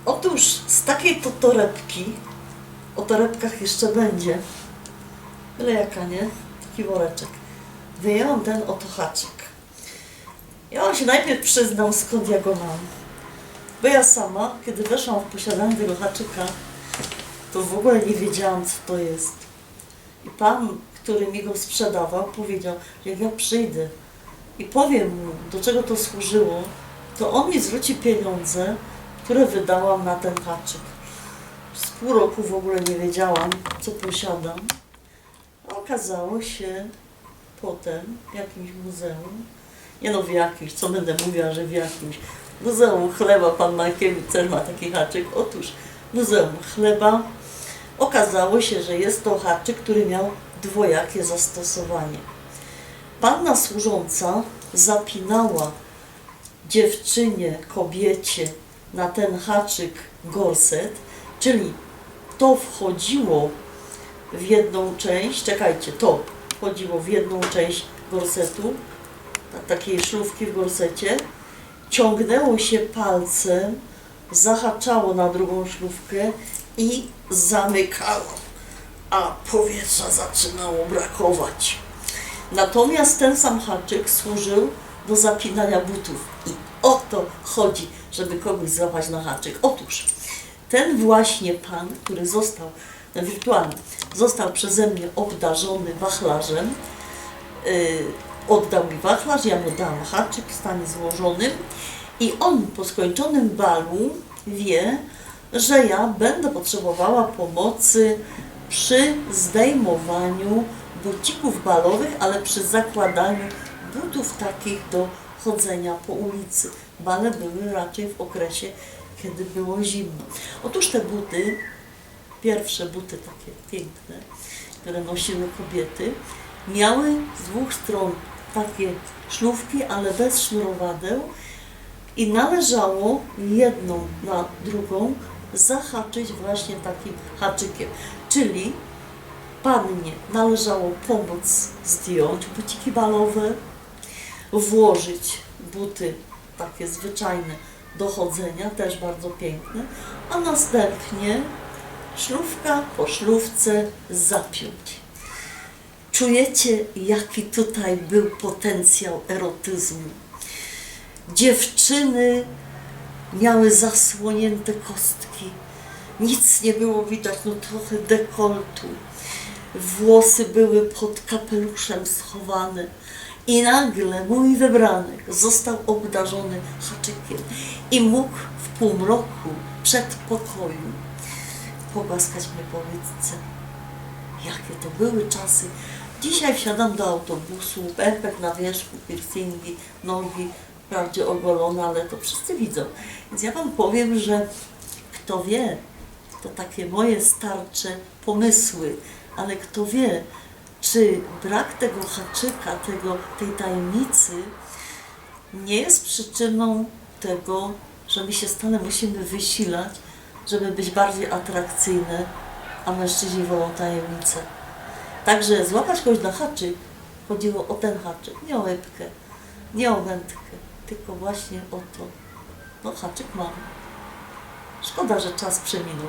Otóż z takiej to torebki, o torebkach jeszcze będzie, byle jaka, nie? Taki woreczek. Wyjęłam ten oto haczyk. Ja wam się najpierw przyznam, skąd ja go mam. Bo ja sama, kiedy weszłam w posiadanie tego haczyka, to w ogóle nie wiedziałam, co to jest. I pan, który mi go sprzedawał, powiedział, że jak ja przyjdę i powiem mu, do czego to służyło, to on mi zwróci pieniądze, które wydałam na ten haczyk. Z pół roku w ogóle nie wiedziałam, co posiadam. A okazało się potem w jakimś muzeum, nie no w jakimś, co będę mówiła, że w jakimś Muzeum Chleba, pan Mankiewicz też ma taki haczyk. Otóż Muzeum Chleba okazało się, że jest to haczyk, który miał dwojakie zastosowanie. Panna służąca zapinała dziewczynie, kobiecie na ten haczyk gorset, czyli to wchodziło w jedną część, czekajcie, to wchodziło w jedną część gorsetu, takiej szlufki w gorsecie, ciągnęło się palcem, zahaczało na drugą szlufkę i zamykało, a powietrza zaczynało brakować. Natomiast ten sam haczyk służył do zapinania butów. I o to chodzi, żeby kogoś złapać na haczyk. Otóż ten właśnie pan, który został, no wirtualnie, został przeze mnie obdarzony wachlarzem, oddał mi wachlarz, ja mu dałam haczyk w stanie złożonym i on po skończonym balu wie, że ja będę potrzebowała pomocy przy zdejmowaniu bucików balowych, ale przy zakładaniu butów takich do chodzenia po ulicy. Bale były raczej w okresie, kiedy było zimno. Otóż te buty, pierwsze buty takie piękne, które nosiły kobiety, miały z dwóch stron takie szlufki, ale bez sznurowadeł i należało jedną na drugą zahaczyć właśnie takim haczykiem. Czyli pannie należało pomóc zdjąć buciki balowe, włożyć buty takie zwyczajne do chodzenia, też bardzo piękne, a następnie szlufka po szlufce zapiąć. Czujecie, jaki tutaj był potencjał erotyzmu? Dziewczyny miały zasłonięte kostki, nic nie było widać, no trochę dekoltu. Włosy były pod kapeluszem schowane i nagle mój wybranek został obdarzony haczykiem i mógł w półmroku przedpokoju pogłaskać mnie po łydce. Jakie to były czasy. Dzisiaj wsiadam do autobusu, pępek na wierzchu, piercingi, nogi, wprawdzie ogolone, ale to wszyscy widzą. Więc ja wam powiem, że kto wie, to takie moje starcze pomysły, ale kto wie, czy brak tego haczyka, tej tajemnicy nie jest przyczyną tego, że my się stale musimy wysilać, żeby być bardziej atrakcyjne, a mężczyźni wolą tajemnicę. Także złapać kogoś na haczyk, chodziło o ten haczyk, nie o łebkę, nie o wędkę, tylko właśnie o to. No haczyk mam. Szkoda, że czas przeminął.